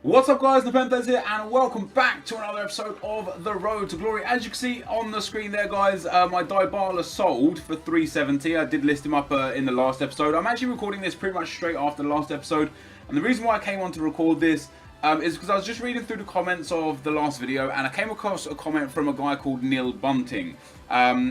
What's up guys, NepentheZ here and welcome back to another episode of The Road to Glory. As you can see on the screen there guys, my Dybala sold for 370. I did list him up in the last episode. I'm actually recording this pretty much straight after the last episode, and the reason why I came on to record this is because I was just reading through the comments of the last video and I came across a comment from a guy called Neil Bunting.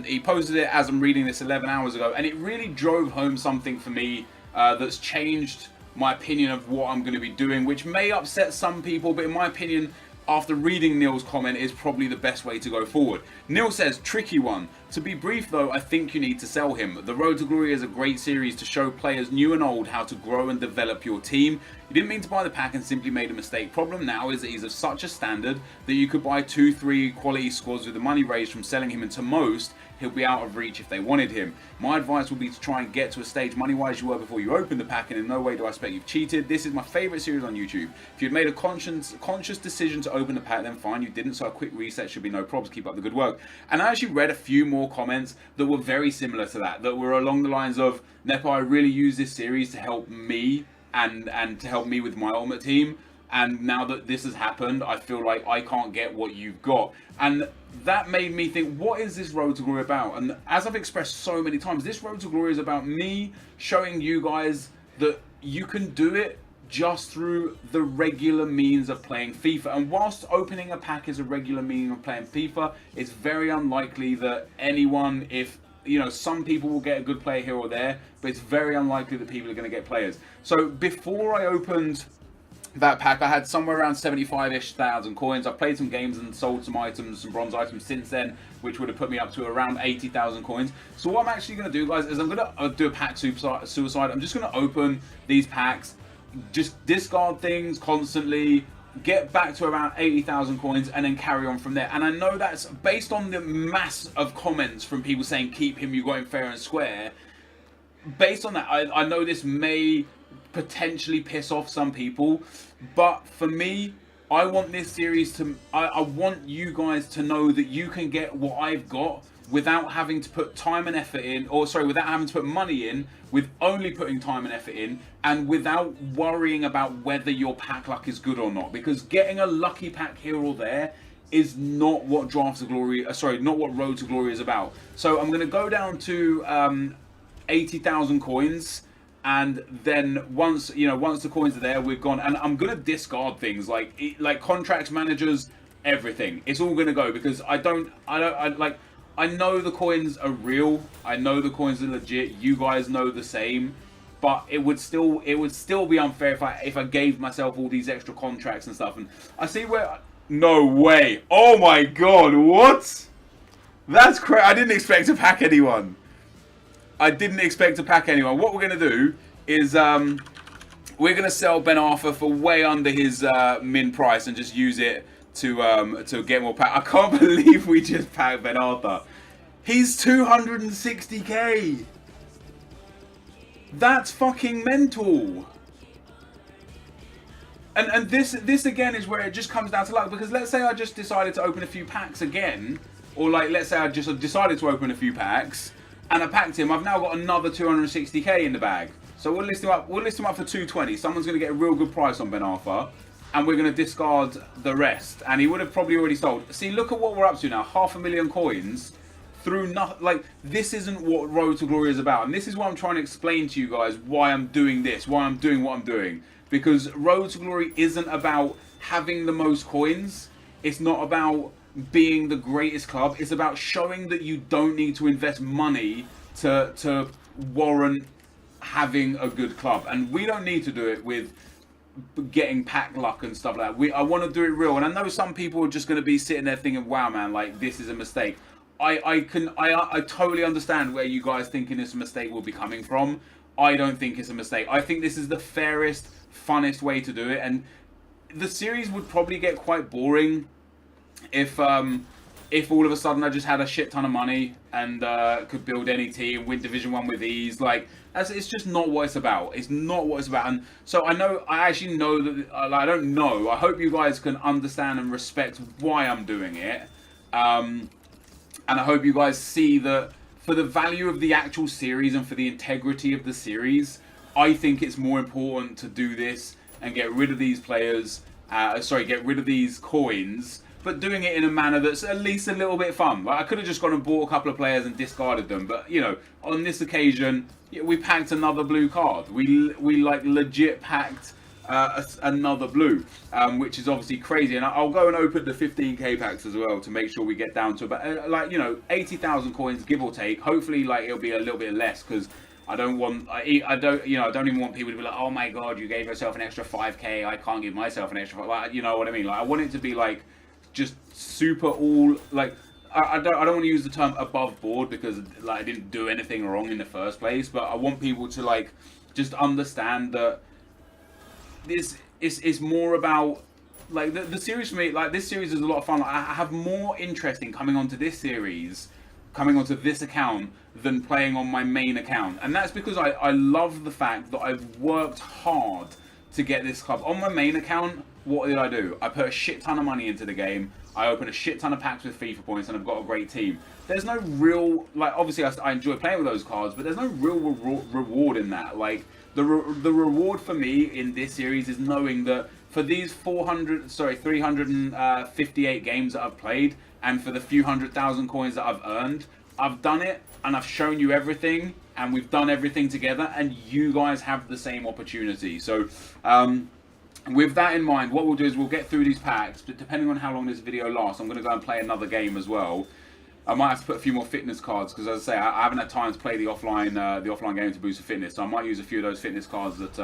He posted it as I'm reading this 11 hours ago, and it really drove home something for me that's changed my opinion of what I'm going to be doing, which may upset some people, but in my opinion, after reading Neil's comment, is probably the best way to go forward. Neil says, tricky one. To be brief though, I think you need to sell him. The Road to Glory is a great series to show players new and old how to grow and develop your team. You didn't mean to buy the pack and simply made a mistake. Problem now is that he's of such a standard that you could buy 2-3 quality squads with the money raised from selling him, and to most, he'll be out of reach if they wanted him. My advice would be to try and get to a stage money-wise you were before you opened the pack, and in no way do I expect you've cheated. This is my favourite series on YouTube. If you'd made a conscious decision to open the pack, then fine, you didn't, so a quick reset should be no problems. Keep up the good work. And I actually read a few more comments that were very similar to that were along the lines of, Nepo, I really use this series to help me and to help me with my ultimate team, and now that this has happened, I feel like I can't get what you've got. And that made me think, what is this Road to Glory about? And as I've expressed so many times, this Road to Glory is about me showing you guys that you can do it just through the regular means of playing FIFA. And whilst opening a pack is a regular means of playing FIFA, it's very unlikely that anyone, if you know, some people will get a good player here or there, but it's very unlikely that people are going to get players. So before I opened that pack, I had somewhere around 75-ish thousand coins. I've played some games and sold some items, some bronze items since then, which would have put me up to around 80,000 coins. So what I'm actually going to do, guys, is I'm going to do a pack suicide. I'm just going to open these packs, just discard things constantly, get back to around 80,000 coins, and then carry on from there. And I know that's based on the mass of comments from people saying keep him, you got him fair and square. Based on that, I know this may potentially piss off some people, but for me, I want this series to, I want you guys to know that you can get what I've got without having to put time and effort in, or sorry, without having to put money in, with only putting time and effort in, and without worrying about whether your pack luck is good or not. Because getting a lucky pack here or there is not what Draft to Glory, not what Road to Glory is about. So I'm going to go down to 80,000 coins, and then once the coins are there, we've gone, and I'm going to discard things like contracts, managers, everything. It's all going to go, because I know the coins are real. I know the coins are legit. You guys know the same, but it would still be unfair if I gave myself all these extra contracts and stuff. And I see where, no way. Oh my god, what? That's crazy. I didn't expect to pack anyone. I didn't expect to pack anyone. What we're gonna do is we're gonna sell Ben Arthur for way under his min price and just use it to get more pack. I can't believe we just packed Ben Arthur. He's 260k. That's fucking mental. And this again is where it just comes down to luck, because let's say I just decided to open a few packs again, or like let's say I just decided to open a few packs and I packed him. I've now got another 260k in the bag. So we'll list him up. We'll list him up for 220. Someone's going to get a real good price on Ben Arthur, and we're going to discard the rest. And he would have probably already sold. See, look at what we're up to now. 500,000 coins through nothing. Like, this isn't what Road to Glory is about. And this is why I'm trying to explain to you guys why I'm doing this, why I'm doing what I'm doing. Because Road to Glory isn't about having the most coins. It's not about being the greatest club. It's about showing that you don't need to invest money to warrant having a good club. And we don't need to do it with getting pack luck and stuff like that. I want to do it real. And I know some people are just going to be sitting there thinking, wow man, like this is a mistake. I totally understand where you guys thinking this mistake will be coming from. I don't think it's a mistake. I think this is the fairest, funnest way to do it. And the series would probably get quite boring if all of a sudden I just had a shit ton of money and could build any team, win Division 1 with ease. Like, it's just not what it's about. It's not what it's about. And so I actually know that, I don't know, I hope you guys can understand and respect why I'm doing it. And I hope you guys see that for the value of the actual series and for the integrity of the series, I think it's more important to do this and get rid of these players sorry, get rid of these coins, but doing it in a manner that's at least a little bit fun. Like, I could have just gone and bought a couple of players and discarded them, but you know, on this occasion, we packed another blue card. We like legit packed another blue, which is obviously crazy. And I'll go and open the 15k packs as well to make sure we get down to about like, you know, 80,000 coins, give or take. Hopefully, like, it'll be a little bit less, because I don't even want people to be like, oh my god, you gave yourself an extra 5k, I can't give myself an extra 5, like, you know what I mean? Like, I want it to be like just super all, like, I don't want to use the term above board, because like I didn't do anything wrong in the first place, but I want people to like just understand that this is more about like the series for me. Like, this series is a lot of fun. Like, I have more interest in coming onto this series, coming onto this account, than playing on my main account. And that's because I love the fact that I've worked hard to get this club. On my main account, what did I do? I put a shit ton of money into the game. I opened a shit ton of packs with FIFA points, and I've got a great team. There's no real, like, obviously I enjoy playing with those cards, but there's no real reward in that. Like, the reward for me in this series is knowing that for these 358 games that I've played, and for the few 100,000 coins that I've earned, I've done it, and I've shown you everything, and we've done everything together, and you guys have the same opportunity. So, with that in mind, what we'll do is we'll get through these packs, but depending on how long this video lasts, I'm going to go and play another game as well. I might have to put a few more fitness cards, because as I say, I haven't had time to play the offline game to boost the fitness, so I might use a few of those fitness cards that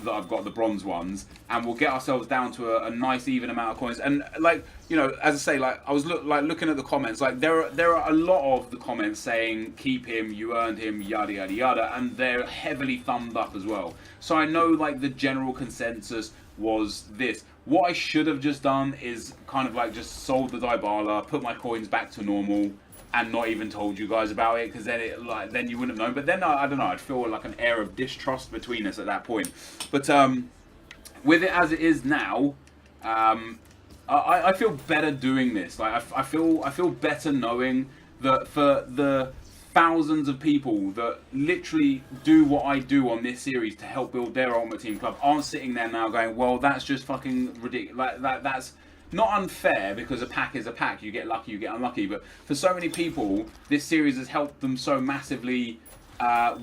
I've got, the bronze ones, and we'll get ourselves down to a nice even amount of coins. And like, you know, as I say, like, I was looking at the comments, like there are a lot of the comments saying keep him, you earned him, yada yada yada, and they're heavily thumbed up as well. So I know like the general consensus was this. What I should have just done is kind of like just sold the Dybala, put my coins back to normal, and not even told you guys about it, because then you wouldn't have known. But then I don't know, I'd feel like an air of distrust between us at that point. But with it as it is now, I feel better doing this. Like, I feel better knowing that for the thousands of people that literally do what I do on this series to help build their Ultimate Team club aren't sitting there now going, well, that's just fucking ridiculous. Like, that's not unfair, because a pack is a pack. You get lucky, you get unlucky. But for so many people, this series has helped them so massively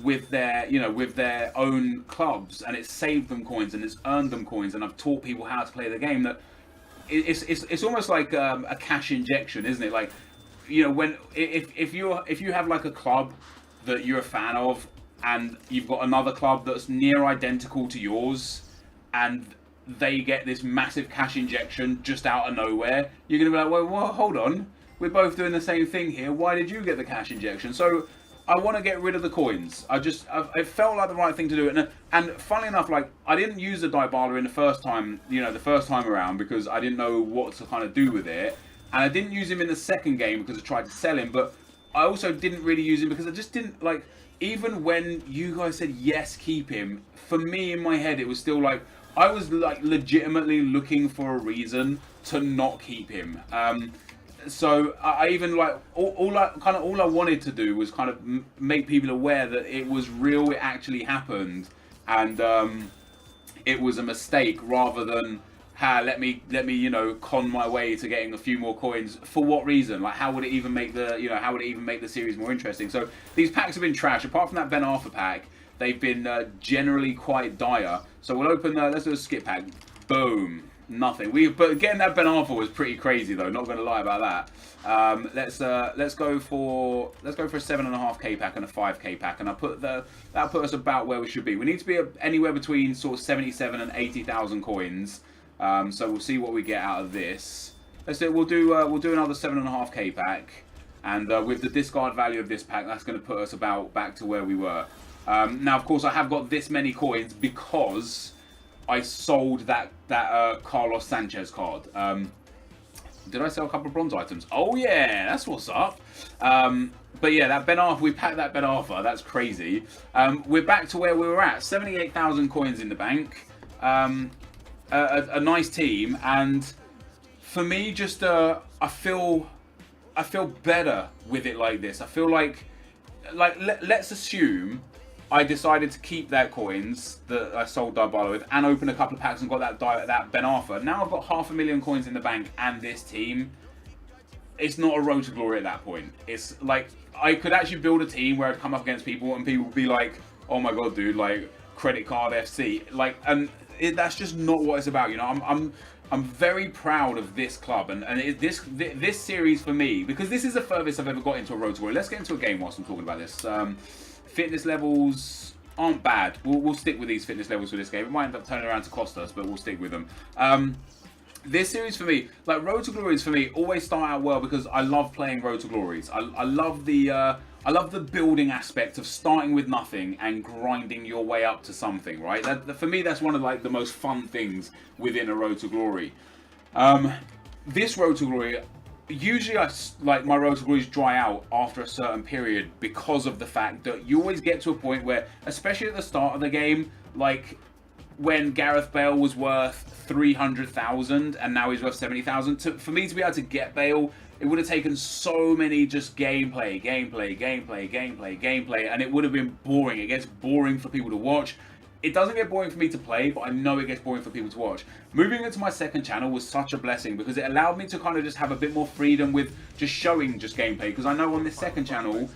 with their own clubs, and it's saved them coins and it's earned them coins. And I've taught people how to play the game. That it's almost like a cash injection, isn't it? Like, you know, if you have like a club that you're a fan of, and you've got another club that's near identical to yours, and they get this massive cash injection just out of nowhere, you're going to be like, well, hold on. We're both doing the same thing here. Why did you get the cash injection? So I want to get rid of the coins. It felt like the right thing to do. And funnily enough, like, I didn't use the Dybala in the first time around, because I didn't know what to kind of do with it. And I didn't use him in the second game because I tried to sell him. But I also didn't really use him because I just didn't, like, even when you guys said, yes, keep him, for me in my head, it was still like, I was like legitimately looking for a reason to not keep him. So I even like all I wanted to do was kind of make people aware that it was real, it actually happened, and it was a mistake, rather than let me con my way to getting a few more coins. For what reason? Like, how would it even make the series more interesting? So these packs have been trash. Apart from that Ben Arthur pack, they've been generally quite dire. So we'll open let's do a skip pack. Boom. Nothing. But getting that Ben Arthur was pretty crazy though, not gonna lie about that. Let's go for a 7.5k pack and a 5k pack, and that'll put us about where we should be. We need to be anywhere between sort of 77 and 80,000 coins. So we'll see what we get out of this. We'll do another 7.5k pack, and with the discard value of this pack, that's going to put us about back to where we were. Now, of course, I have got this many coins because I sold that Carlos Sanchez card. Did I sell a couple of bronze items? Oh yeah, that's what's up. But yeah, that Ben Arthur, we packed that Ben Arthur. That's crazy. We're back to where we were at. 78,000 coins in the bank. A nice team, and for me, just I feel better with it like this. I feel like let's assume I decided to keep their coins that I sold Dybala with and open a couple of packs and got that Ben Arfa. Now I've got 500,000 coins in the bank and this team. It's not a road to glory at that point. It's like, I could actually build a team where I'd come up against people and people would be like, oh my god, dude, like, credit card FC. Like, and that's just not what it's about, you know. I'm very proud of this club and this series for me, because this is the furthest I've ever got into a road to glory. Let's get into a game whilst I'm talking about this. Fitness levels aren't bad. We'll stick with these fitness levels for this game. It might end up turning around to cost us, but we'll stick with them. This series for me, like Road to Glories for me, always start out well because I love playing Road to Glories. I love the building aspect of starting with nothing and grinding your way up to something, right? For me, that's one of like the most fun things within a Road to Glory. This Road to Glory, usually like my Road to Glories dry out after a certain period because of the fact that you always get to a point where, especially at the start of the game, like when Gareth Bale was worth 300,000 and now he's worth 70,000. For me to be able to get Bale, it would have taken so many just gameplay, and it would have been boring. It gets boring for people to watch. It doesn't get boring for me to play, but I know it gets boring for people to watch. Moving into my second channel was such a blessing because it allowed me to kind of just have a bit more freedom with just showing just gameplay. Because I know on this second channel,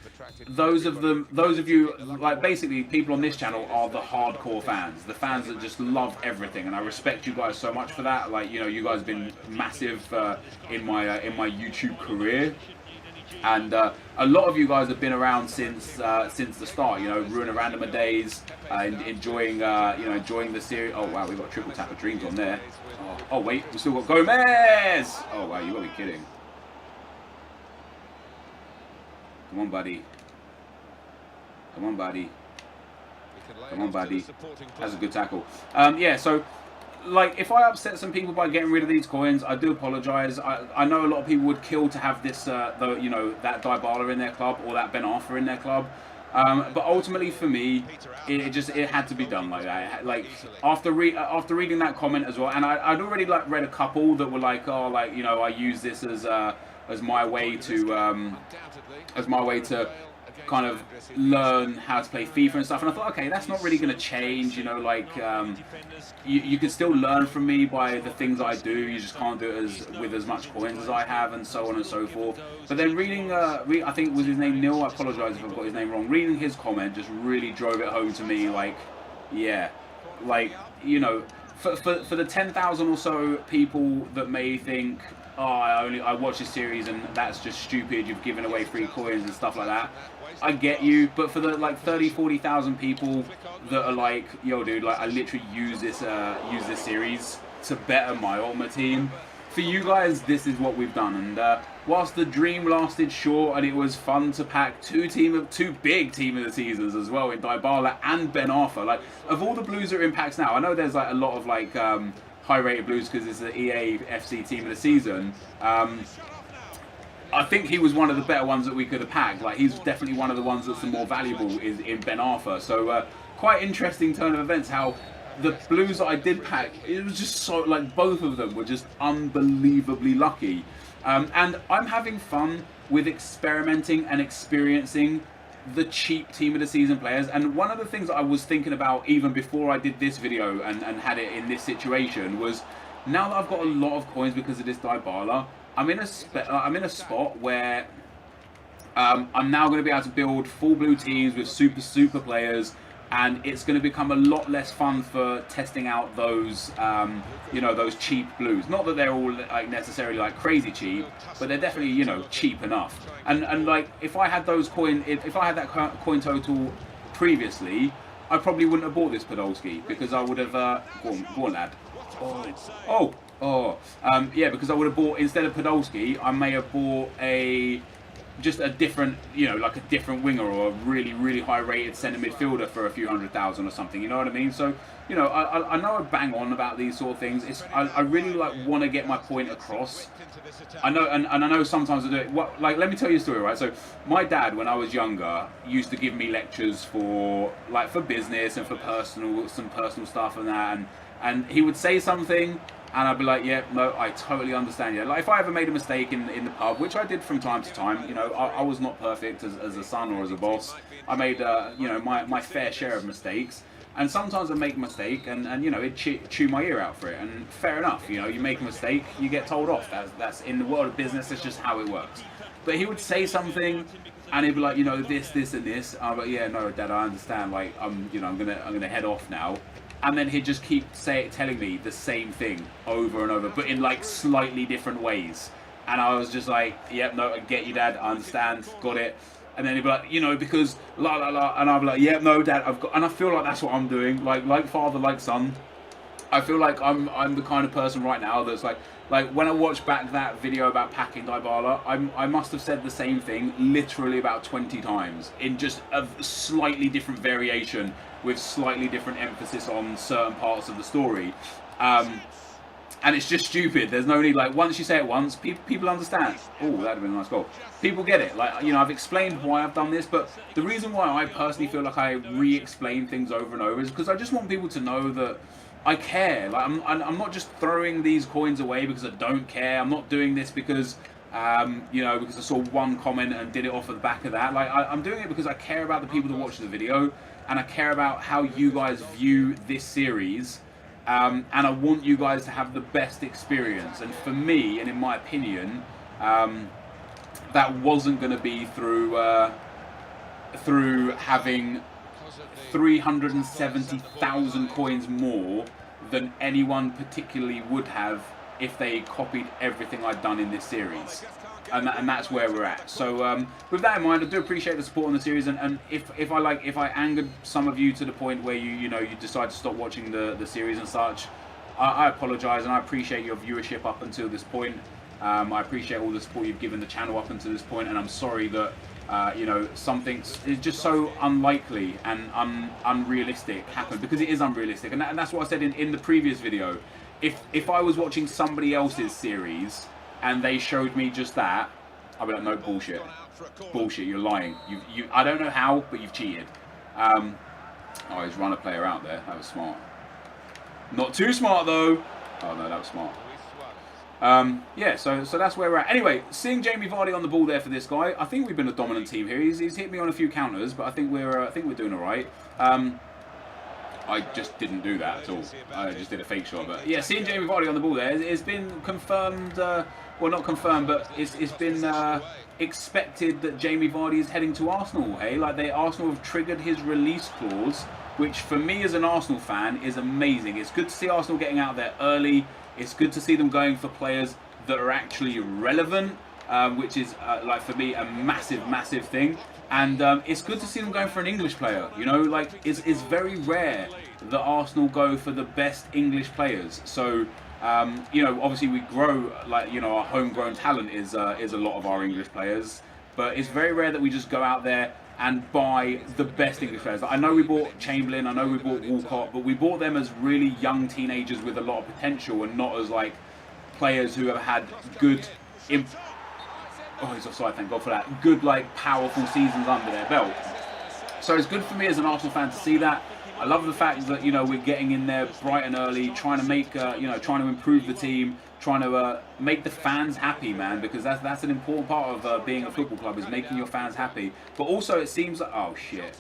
those of you, like basically people on this channel are the hardcore fans. The fans that just love everything, and I respect you guys so much for that. Like, you know, you guys have been massive in my YouTube career. And a lot of you guys have been around since the start. You know, Ruin a Randomer days, enjoying the series. Oh wow, we've got triple tap of dreams on there. Oh wait, we still got Gomez. Oh wow, you gotta be kidding. Come on, buddy. Come on, buddy. Come on, buddy. That's a good tackle. Yeah, so like, if I upset some people by getting rid of these coins, I do apologise. I know a lot of people would kill to have this, that Dybala in their club or that Ben Arfa in their club. But ultimately, for me, it had to be done like that. Like after reading that comment as well, and I'd already like read a couple that were like, oh, like, you know, I use this as my way to kind of learn how to play FIFA and stuff, and I thought, okay, that's not really going to change, you know, like you can still learn from me by the things I do, you just can't do it with as much coins as I have, and so on and so forth. But then reading, I think it was his name Neil, I apologise if I've got his name wrong, reading his comment just really drove it home to me, like, yeah, like, you know, for the 10,000 or so people that may think, oh, I watch this series and that's just stupid, you've given away free coins and stuff like that, I get you. But for the like 30,000-40,000 people that are like, yo dude, like I literally use this series to better my Ultimate Team, for you guys this is what we've done. And whilst the dream lasted short and it was fun to pack two big team of the seasons as well in Dybala and Ben Arfa, like of all the blues that are in packs now, I know there's like a lot of like high rated blues because it's the EA FC team of the season. I think he was one of the better ones that we could have packed. Like, he's definitely one of the ones that's the more valuable is in Ben Arfa. So quite interesting turn of events how the blues that I did pack, it was just so, like, both of them were just unbelievably lucky. And I'm having fun with experimenting and experiencing the cheap team of the season players. And one of the things I was thinking about even before I did this video and had it in this situation was, now that I've got a lot of coins because of this Dybala, I'm in a spot where I'm now going to be able to build full blue teams with super players, and it's going to become a lot less fun for testing out those those cheap blues. Not that they're all like necessarily like crazy cheap, but they're definitely, you know, cheap enough. And like if I had that coin total previously, I probably wouldn't have bought this Podolski because I would have go on lad. Yeah, because I would have bought, instead of Podolski, I may have bought just a different, you know, like a different winger or a really high rated centre midfielder for a few 100,000 or something, you know what I mean? So, you know, I know I bang on about these sort of things. I really like want to get my point across. I know, and I know sometimes I do it. Like, let me tell you a story, right? So my dad, when I was younger, used to give me lectures for business and for some personal stuff and that, and he would say something, And I'd be like, yeah, no, I totally understand. Yeah, like if I ever made a mistake in the pub, which I did from time to time, you know, I was not perfect as a son or as a boss. I made, you know, my fair share of mistakes. And sometimes I make a mistake and you know, it chew my ear out for it. And fair enough, you know, you make a mistake, you get told off. That's in the world of business, that's just how it works. But he would say something and he'd be like, you know, this, and this. I'm like, yeah, no, Dad, I understand. Like, you know, I'm gonna head off now. And then he'd just keep telling me the same thing over and over, but in like slightly different ways. And I was just like, yep, no, I get you, Dad, I understand, got it. And then he'd be like, you know, because la la la, and I'd be like, yep, no, Dad, I've got, and I feel like that's what I'm doing, like father, like son. I feel like I'm the kind of person right now that's like when I watch back that video about packing Dybala, I must have said the same thing literally about 20 times in just a slightly different variation with slightly different emphasis on certain parts of the story. And it's just stupid. There's no need, like, once you say it once, people understand. Oh, that'd have been a nice goal. People get it. Like, you know, I've explained why I've done this, but the reason why I personally feel like I re-explain things over and over is because I just want people to know that I care. Like, I'm not just throwing these coins away because I don't care. I'm not doing this because, you know, because I saw one comment and did it off of the back of that. Like, I'm doing it because I care about the people that watch the video, and I care about how you guys view this series. And I want you guys to have the best experience. And for me, and in my opinion, that wasn't going to be through having 370,000 coins more than anyone particularly would have if they copied everything I'd done in this series. And that's where we're at. So with that in mind, I do appreciate the support on the series, and if I angered some of you to the point where you decide to stop watching the series and such, I apologise, and I appreciate your viewership up until this point. I appreciate all the support you've given the channel up until this point, and I'm sorry that you know, something is just so unlikely and unrealistic happened, because it is unrealistic, and that's what I said in the previous video. If I was watching somebody else's series and they showed me just that, I'd be like, no, bullshit. Bullshit, you're lying. I don't know how, but you've cheated. Oh, he's run a player out there. That was smart. Not too smart, though. Oh, no, that was smart. Yeah, so that's where we're at. Anyway, seeing Jamie Vardy on the ball there for this guy, I think we've been a dominant team here. He's hit me on a few counters, but I think we're doing all right. I just didn't do that at all. I just did a fake shot. But yeah, seeing Jamie Vardy on the ball there, it's been confirmed, well, not confirmed, but it's been expected that Jamie Vardy is heading to Arsenal, hey? Like, Arsenal have triggered his release clause, which for me as an Arsenal fan is amazing. It's good to see Arsenal getting out there early. It's good to see them going for players that are actually relevant, which is, like, for me, a massive, massive thing. And it's good to see them going for an English player. You know, like, it's very rare that Arsenal go for the best English players. So, you know, obviously we grow, like, you know, our homegrown talent is a lot of our English players. But it's very rare that we just go out there and buy the best English players. Like, I know we bought Chamberlain, I know we bought Walcott, but we bought them as really young teenagers with a lot of potential, and not as, like, players who have had good... Oh, he's offside, thank God for that. Good, like, powerful seasons under their belt. So it's good for me as an Arsenal fan to see that. I love the fact that, you know, we're getting in there bright and early, trying to make, you know, trying to improve the team, trying to make the fans happy, man, because that's an important part of being a football club, is making your fans happy. But also it seems like, oh shit.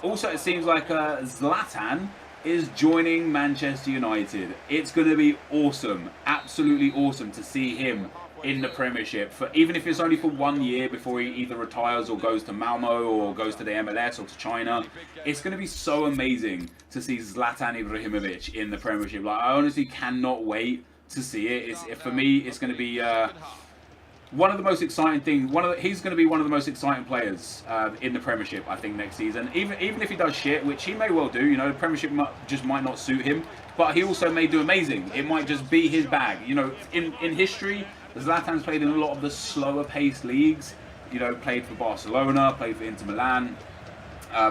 Also it seems like Zlatan is joining Manchester United. It's going to be awesome, absolutely awesome to see him in the Premiership, for even if it's only for 1 year before he either retires or goes to Malmo or goes to the MLS or to China. It's going to be so amazing to see Zlatan Ibrahimovic in the Premiership. Like, I honestly cannot wait to see it. For me, it's going to be one of the most exciting things. He's going to be one of the most exciting players in the Premiership, I think, next season. Even if he does shit, which he may well do. You know, the Premiership might not suit him, but he also may do amazing. It might just be his bag. You know, in history, Zlatan's played in a lot of the slower paced leagues. You know, played for Barcelona, played for Inter Milan,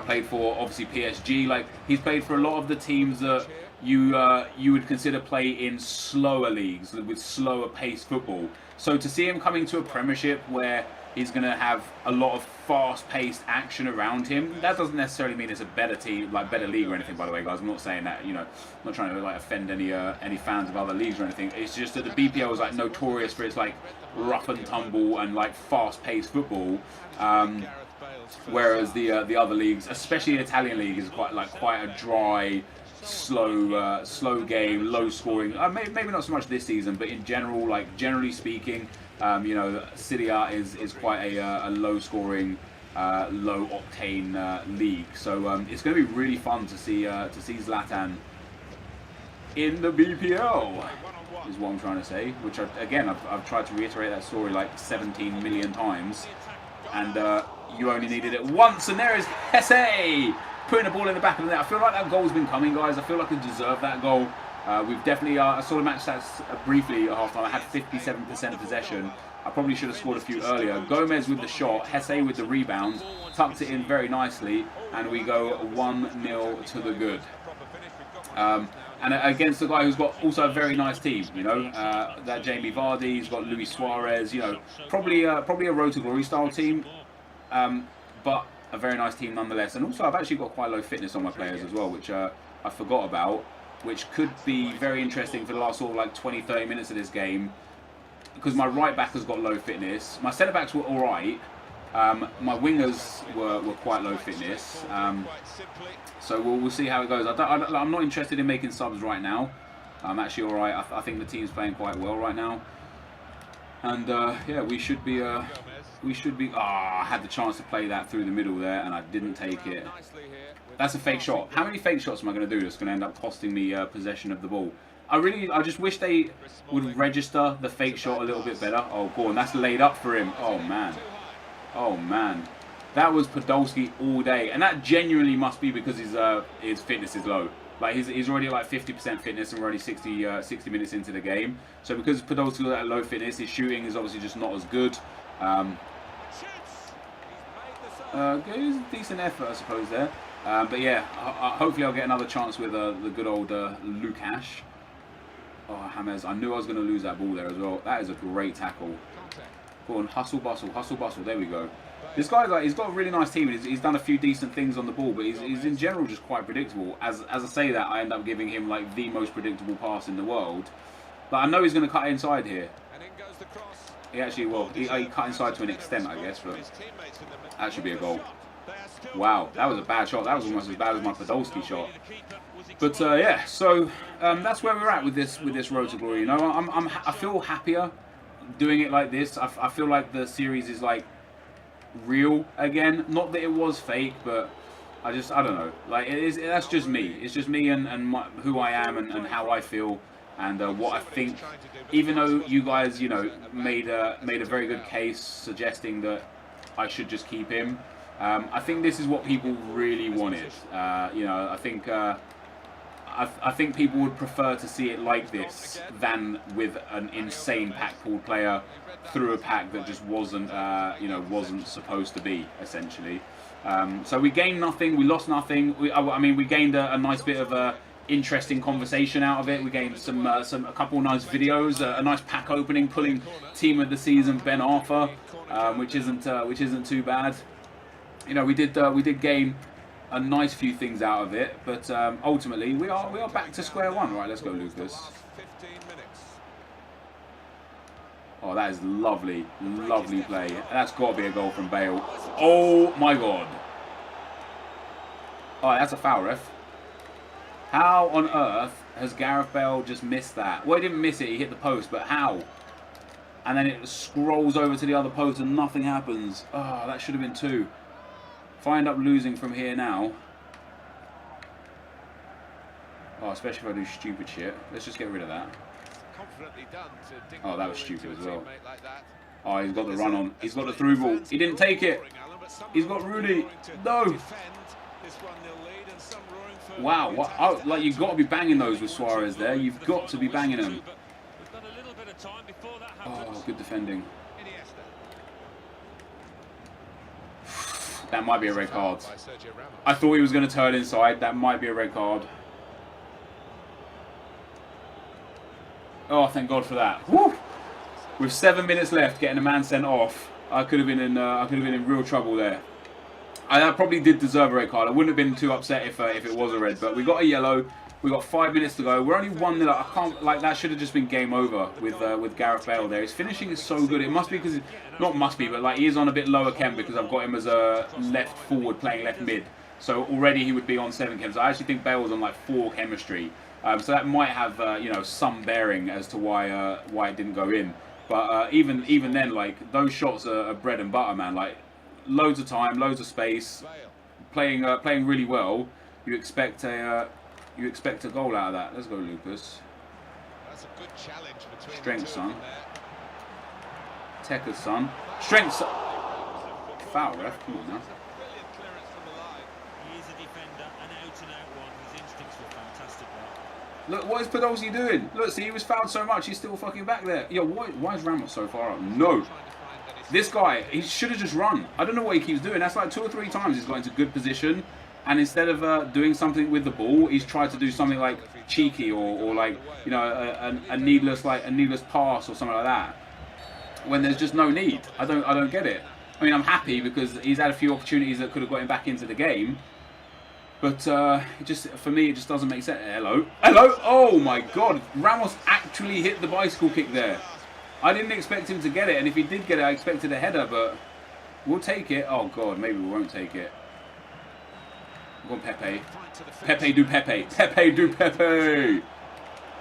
played for obviously PSG. Like, he's played for a lot of the teams that you would consider play in slower leagues with slower paced football. So to see him coming to a Premiership where He's going to have a lot of fast-paced action around him. That doesn't necessarily mean it's a better team, like better league or anything. By the way, guys, I'm not saying that. You know, I'm not trying to like offend any fans of other leagues or anything. It's just that the BPL is like notorious for its like rough and tumble and like fast-paced football. Whereas the other leagues, especially the Italian league, is quite a dry, slow game, low scoring. Maybe not so much this season, but in general, like generally speaking, you know, Serie A is quite a low scoring, low octane league. So it's going to be really fun to see Zlatan in the BPL. Is what I'm trying to say. Which I've tried to reiterate that story like 17 million times, and you only needed it once, and there is Hesse putting the ball in the back of the net. I feel like that goal's been coming, guys. I feel like I deserve that goal. We've definitely, I saw the match stats briefly at half time. I had 57% possession. I probably should have scored a few earlier. Gomez with the shot, Hesse with the rebound, tucked it in very nicely, and we go 1-0 to the good. And against a guy who's got also a very nice team, you know, that Jamie Vardy, he's got Luis Suarez, you know, probably a Road to Glory style team, but a very nice team nonetheless. And also I've actually got quite low fitness on my players as well, which I forgot about, which could be very interesting for the last sort of like 20-30 minutes of this game, because my right back has got low fitness, my centre backs were alright, my wingers were quite low fitness, so we'll see how it goes. I'm not interested in making subs right now. I'm actually alright. I think the team's playing quite well right now, and yeah, we should be. I had the chance to play that through the middle there, and I didn't take it. That's a fake shot. How many fake shots am I going to do that's going to end up costing me possession of the ball? I just wish they would register the fake shot a little bit better. Oh, go on, that's laid up for him. Oh man. Oh man, that was Podolski all day, and that genuinely must be because his fitness is low. Like he's already at like 50% fitness, and we're only 60 minutes into the game. So because Podolski was at low fitness, his shooting is obviously just not as good. It was a decent effort, I suppose there. But yeah, hopefully I'll get another chance with the good old Lukasz. Oh, James, I knew I was going to lose that ball there as well. That is a great tackle. Go on, hustle, bustle, there we go. This guy's like, he's got a really nice team, and he's done a few decent things on the ball, but he's in general just quite predictable. As I say that, I end up giving him like the most predictable pass in the world. But I know he's going to cut inside here. He actually will. He cut inside to an extent, I guess, but that should be a goal. Wow, that was a bad shot. That was almost as bad as my Podolski shot. But yeah, so that's where we're at with this Road to Glory. You know, I feel happier doing it like this. I feel like the series is like real again. Not that it was fake, but I don't know. Like that's just me. It's just me and who I am and how I feel and what I think. Even though you guys, you know, made a very good case suggesting that I should just keep him. I think this is what people really wanted. You know, I think people would prefer to see it like this than with an insane pack pool player through a pack that just wasn't, you know, wasn't supposed to be, essentially. So we gained nothing, we lost nothing. I mean, we gained a nice bit of interesting conversation out of it. We gained a couple of nice videos, a nice pack opening, pulling Team of the Season Ben Arthur, which isn't too bad. You know, we did gain a nice few things out of it, but ultimately we are back to square one. Right, let's go, Lucas. Oh, that is lovely, lovely play. That's got to be a goal from Bale. Oh my God! Oh, that's a foul, ref. How on earth has Gareth Bale just missed that? Well, he didn't miss it. He hit the post, but how? And then it scrolls over to the other post and nothing happens. Oh, that should have been two. If I end up losing from here now, oh, especially if I do stupid shit. Let's just get rid of that. Oh, that was stupid as well. Oh, he's got the run on. He's got the through ball. He didn't take it. He's got Rudy. No. Wow. What? Oh, like, you've got to be banging those with Suarez there. You've got to be banging them. Oh, good defending. That might be a red card. I thought he was going to turn inside. That might be a red card. Oh, thank God for that. Woo! With 7 minutes left, getting a man sent off. I could have been in real trouble there. I probably did deserve a red card. I wouldn't have been too upset if it was a red, but we got a yellow. We got 5 minutes to go. We're only 1-0. I can't, like, that should have just been game over with Gareth Bale there. His finishing is so good. It must be because, not must be, but like he is on a bit lower chem because I've got him as a left forward playing left mid. So already he would be on 7 chem. So I actually think Bale was on like 4 chemistry. So that might have you know, some bearing as to why it didn't go in. But even then, like, those shots are bread and butter, man. Like, loads of time, loads of space, playing really well. You expect a goal out of that. Let's go, Lucas. That's a good challenge between strength, son. Tekka's son. Strength, son. Foul, ref. Come on now. He is a defender, an out-and-out one. His instincts were fantastic there. Look, what is Podolski doing? Look, see, he was fouled so much, he's still fucking back there. Yo, why is Ramos so far up? No. This guy, he should have just run. I don't know what he keeps doing. That's like 2 or 3 times he's got into good position. And instead of doing something with the ball, he's tried to do something like cheeky or like, you know, a needless pass or something like that. When there's just no need. I don't get it. I mean, I'm happy because he's had a few opportunities that could have got him back into the game. But it just, for me, it just doesn't make sense. Hello. Oh my God. Ramos actually hit the bicycle kick there. I didn't expect him to get it. And if he did get it, I expected a header, but we'll take it. Oh God, maybe we won't take it. Go on, Pepe. Pepe do Pepe. Pepe do Pepe.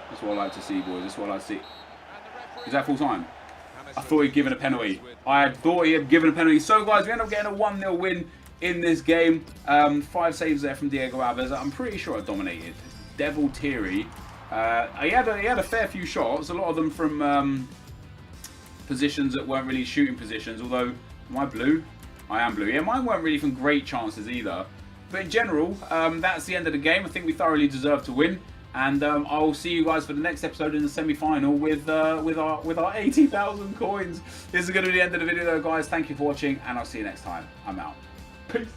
That's what I like to see, boys. That's what I like to see. Is that full time? I thought he'd given a penalty. I thought he had given a penalty. So, guys, we end up getting a 1-0 win in this game. 5 saves there from Diego Alves. I'm pretty sure I dominated. Devil Thierry. He had a fair few shots. A lot of them from positions that weren't really shooting positions. Although, am I blue? I am blue. Yeah, mine weren't really from great chances either. But in general, that's the end of the game. I think we thoroughly deserve to win. And I'll see you guys for the next episode in the semi-final with our 80,000 coins. This is going to be the end of the video, though, guys. Thank you for watching, and I'll see you next time. I'm out. Peace.